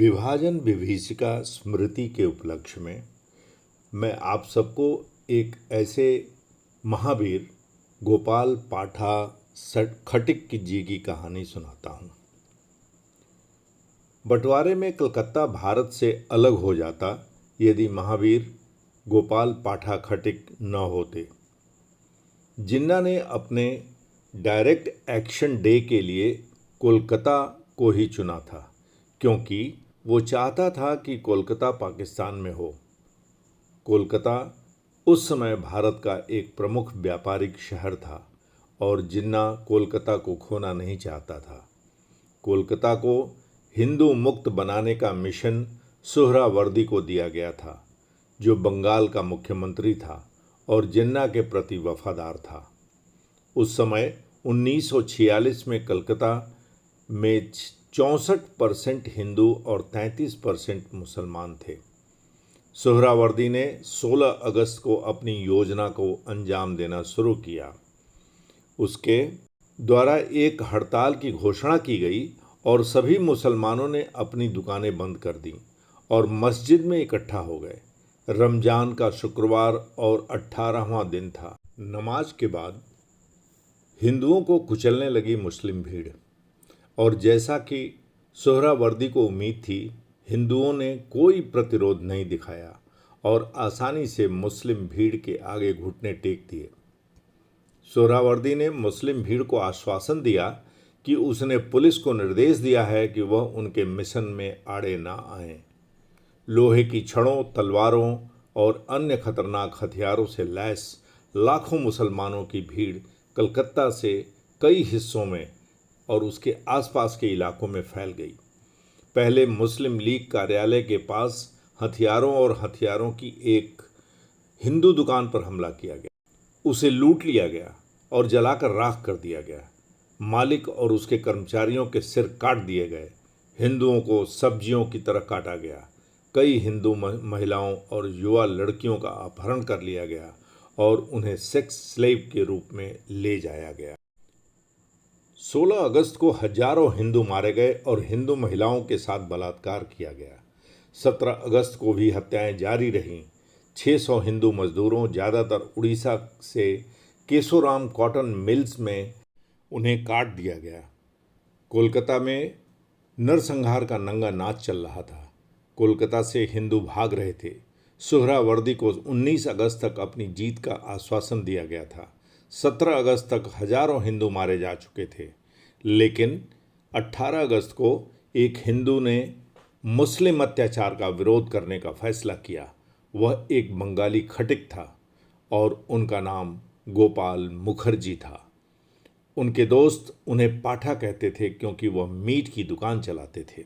विभाजन विभीषिका स्मृति के उपलक्ष्य में मैं आप सबको एक ऐसे महावीर गोपाल पाठा खटिक जी की कहानी सुनाता हूँ। बंटवारे में कलकत्ता भारत से अलग हो जाता यदि महावीर गोपाल पाठा खटिक न होते। जिन्ना ने अपने डायरेक्ट एक्शन डे के लिए कोलकाता को ही चुना था, क्योंकि वो चाहता था कि कोलकाता पाकिस्तान में हो। कोलकाता उस समय भारत का एक प्रमुख व्यापारिक शहर था और जिन्ना कोलकाता को खोना नहीं चाहता था। कोलकाता को हिंदू मुक्त बनाने का मिशन सुहरावर्दी को दिया गया था, जो बंगाल का मुख्यमंत्री था और जिन्ना के प्रति वफादार था। उस समय 1946 में कलकत्ता में 64% हिंदू और 33% मुसलमान थे। सुहरावर्दी ने 16 अगस्त को अपनी योजना को अंजाम देना शुरू किया। उसके द्वारा एक हड़ताल की घोषणा की गई और सभी मुसलमानों ने अपनी दुकानें बंद कर दी और मस्जिद में इकट्ठा हो गए। रमजान का शुक्रवार और 18वां दिन था। नमाज के बाद हिंदुओं को कुचलने लगी मुस्लिम भीड़, और जैसा कि सुहरावर्दी को उम्मीद थी, हिंदुओं ने कोई प्रतिरोध नहीं दिखाया और आसानी से मुस्लिम भीड़ के आगे घुटने टेक दिए। सुहरावर्दी ने मुस्लिम भीड़ को आश्वासन दिया कि उसने पुलिस को निर्देश दिया है कि वह उनके मिशन में आड़े ना आएं। लोहे की छड़ों, तलवारों और अन्य खतरनाक हथियारों से लैस लाखों मुसलमानों की भीड़ कलकत्ता से कई हिस्सों में और उसके आसपास के इलाकों में फैल गई। पहले मुस्लिम लीग कार्यालय के पास हथियारों की एक हिंदू दुकान पर हमला किया गया। उसे लूट लिया गया और जलाकर राख कर दिया गया। मालिक और उसके कर्मचारियों के सिर काट दिए गए। हिंदुओं को सब्जियों की तरह काटा गया। कई हिंदू महिलाओं और युवा लड़कियों का अपहरण कर लिया गया और उन्हें सेक्स स्लेव के रूप में ले जाया गया। 16 अगस्त को हजारों हिंदू मारे गए और हिंदू महिलाओं के साथ बलात्कार किया गया। 17 अगस्त को भी हत्याएं जारी रहीं। 600 हिंदू मजदूरों, ज़्यादातर उड़ीसा से केशोराम कॉटन मिल्स में उन्हें काट दिया गया। कोलकाता में नरसंहार का नंगा नाच चल रहा था। कोलकाता से हिंदू भाग रहे थे। सुहरावर्दी को 19 अगस्त तक अपनी जीत का आश्वासन दिया गया था। 17 अगस्त तक हजारों हिंदू मारे जा चुके थे, लेकिन 18 अगस्त को एक हिंदू ने मुस्लिम अत्याचार का विरोध करने का फैसला किया। वह एक बंगाली खटिक था और उनका नाम गोपाल मुखर्जी था। उनके दोस्त उन्हें पाठा कहते थे क्योंकि वह मीट की दुकान चलाते थे।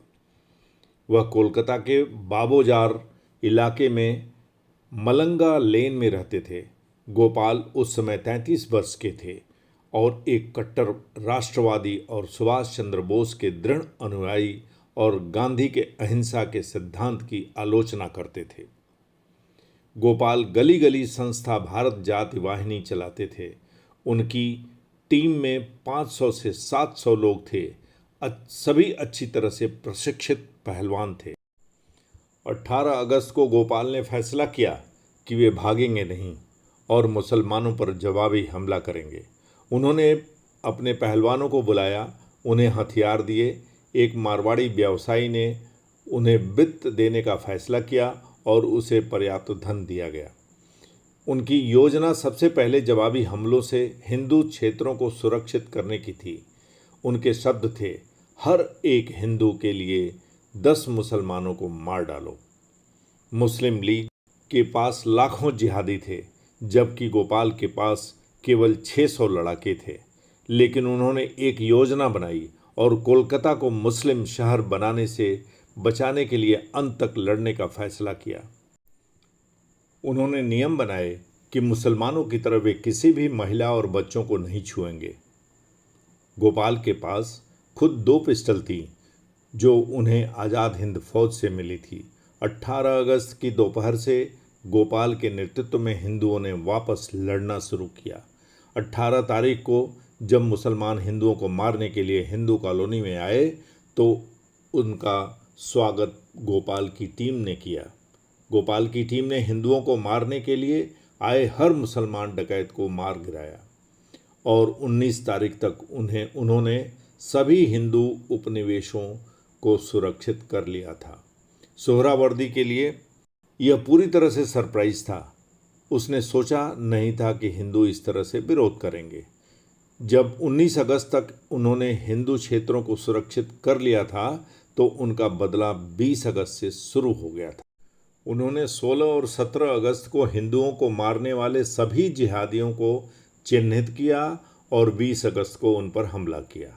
वह कोलकाता के बाबोजार इलाके में मलंगा लेन में रहते थे। गोपाल उस समय 33 वर्ष के थे और एक कट्टर राष्ट्रवादी और सुभाष चंद्र बोस के दृढ़ अनुयायी और गांधी के अहिंसा के सिद्धांत की आलोचना करते थे। गोपाल गली गली संस्था भारत जाति वाहिनी चलाते थे। उनकी टीम में 500 से 700 लोग थे। सभी अच्छी तरह से प्रशिक्षित पहलवान थे। 18 अगस्त को गोपाल ने फैसला किया कि वे भागेंगे नहीं और मुसलमानों पर जवाबी हमला करेंगे। उन्होंने अपने पहलवानों को बुलाया, उन्हें हथियार दिए। एक मारवाड़ी व्यवसायी ने उन्हें वित्त देने का फैसला किया और उसे पर्याप्त धन दिया गया। उनकी योजना सबसे पहले जवाबी हमलों से हिंदू क्षेत्रों को सुरक्षित करने की थी। उनके शब्द थे, हर एक हिंदू के लिए 10 मुसलमानों को मार डालो। मुस्लिम लीग के पास लाखों जिहादी थे, जबकि गोपाल के पास केवल 600 लड़ाके थे। लेकिन उन्होंने एक योजना बनाई और कोलकाता को मुस्लिम शहर बनाने से बचाने के लिए अंत तक लड़ने का फैसला किया। उन्होंने नियम बनाए कि मुसलमानों की तरह वे किसी भी महिला और बच्चों को नहीं छुएंगे। गोपाल के पास खुद 2 पिस्टल थी जो उन्हें आज़ाद हिंद फौज से मिली थी। 18 अगस्त की दोपहर से गोपाल के नेतृत्व में हिंदुओं ने वापस लड़ना शुरू किया। 18 तारीख को जब मुसलमान हिंदुओं को मारने के लिए हिंदू कॉलोनी में आए तो उनका स्वागत गोपाल की टीम ने किया। गोपाल की टीम ने हिंदुओं को मारने के लिए आए हर मुसलमान डकैत को मार गिराया और 19 तारीख तक उन्होंने सभी हिंदू उपनिवेशों को सुरक्षित कर लिया था। सोहरावर्दी के लिए यह पूरी तरह से सरप्राइज था। उसने सोचा नहीं था कि हिंदू इस तरह से विरोध करेंगे। जब 19 अगस्त तक उन्होंने हिंदू क्षेत्रों को सुरक्षित कर लिया था तो उनका बदला 20 अगस्त से शुरू हो गया था। उन्होंने 16 और 17 अगस्त को हिंदुओं को मारने वाले सभी जिहादियों को चिन्हित किया और 20 अगस्त को उन पर हमला किया।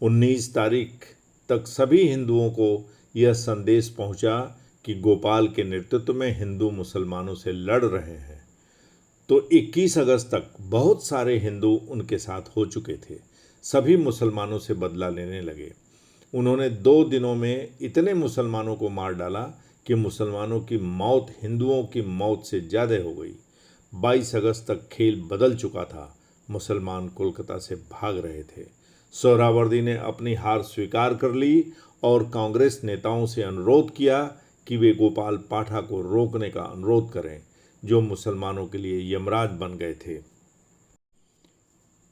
19 तारीख तक सभी हिंदुओं को यह संदेश पहुंचा कि गोपाल के नेतृत्व में हिंदू मुसलमानों से लड़ रहे हैं। तो 21 अगस्त तक बहुत सारे हिंदू उनके साथ हो चुके थे। सभी मुसलमानों से बदला लेने लगे। उन्होंने 2 दिनों में इतने मुसलमानों को मार डाला कि मुसलमानों की मौत हिंदुओं की मौत से ज़्यादा हो गई। 22 अगस्त तक खेल बदल चुका था। मुसलमान कोलकाता से भाग रहे थे। सोहरावर्दी ने अपनी हार स्वीकार कर ली और कांग्रेस नेताओं से अनुरोध किया कि वे गोपाल पाठा को रोकने का अनुरोध करें, जो मुसलमानों के लिए यमराज बन गए थे।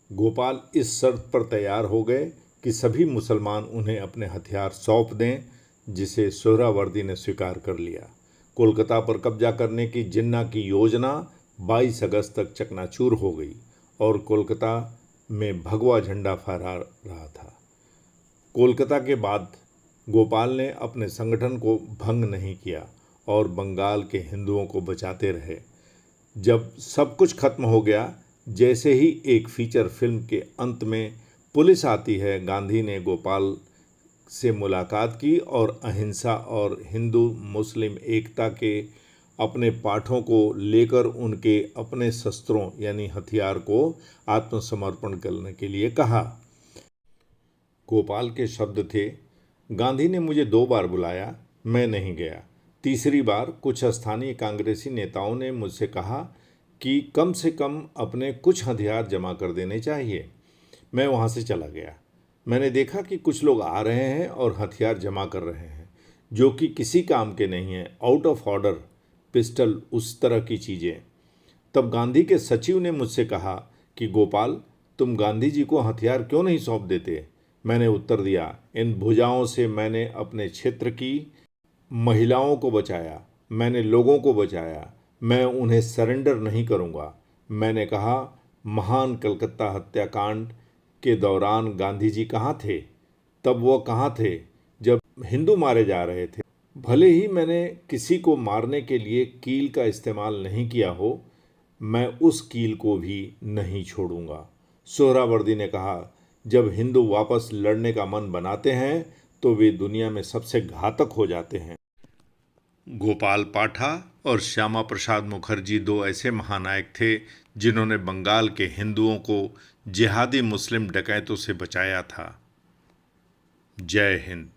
गोपाल इस शर्त पर तैयार हो गए कि सभी मुसलमान उन्हें अपने हथियार सौंप दें, जिसे सोहरावर्दी ने स्वीकार कर लिया। कोलकाता पर कब्जा करने की जिन्ना की योजना 22 अगस्त तक चकनाचूर हो गई और कोलकाता में भगवा झंडा फहरा रहा था। कोलकाता के बाद गोपाल ने अपने संगठन को भंग नहीं किया और बंगाल के हिंदुओं को बचाते रहे। जब सब कुछ खत्म हो गया, जैसे ही एक फीचर फिल्म के अंत में पुलिस आती है, गांधी ने गोपाल से मुलाकात की और अहिंसा और हिंदू मुस्लिम एकता के अपने पाठों को लेकर उनके अपने शस्त्रों यानी हथियार को आत्मसमर्पण करने के लिए कहा। गोपाल के शब्द थे, गांधी ने मुझे 2 बार बुलाया, मैं नहीं गया। तीसरी बार कुछ स्थानीय कांग्रेसी नेताओं ने मुझसे कहा कि कम से कम अपने कुछ हथियार जमा कर देने चाहिए। मैं वहाँ से चला गया। मैंने देखा कि कुछ लोग आ रहे हैं और हथियार जमा कर रहे हैं, जो कि किसी काम के नहीं हैं, आउट ऑफ ऑर्डर, पिस्टल, उस तरह की चीज़ें। तब गांधी के सचिव ने मुझसे कहा कि गोपाल, तुम गांधी जी को हथियार क्यों नहीं सौंप देते? मैंने उत्तर दिया, इन भुजाओं से मैंने अपने क्षेत्र की महिलाओं को बचाया, मैंने लोगों को बचाया, मैं उन्हें सरेंडर नहीं करूंगा। मैंने कहा, महान कलकत्ता हत्याकांड के दौरान गांधी जी कहाँ थे? तब वो कहाँ थे जब हिंदू मारे जा रहे थे? भले ही मैंने किसी को मारने के लिए कील का इस्तेमाल नहीं किया हो, मैं उस कील को भी नहीं छोड़ूंगा। सोहरावर्दी ने कहा, जब हिंदू वापस लड़ने का मन बनाते हैं तो वे दुनिया में सबसे घातक हो जाते हैं। गोपाल पाठा और श्यामा प्रसाद मुखर्जी 2 ऐसे महानायक थे जिन्होंने बंगाल के हिंदुओं को जिहादी मुस्लिम डकैतों से बचाया था। जय हिंद।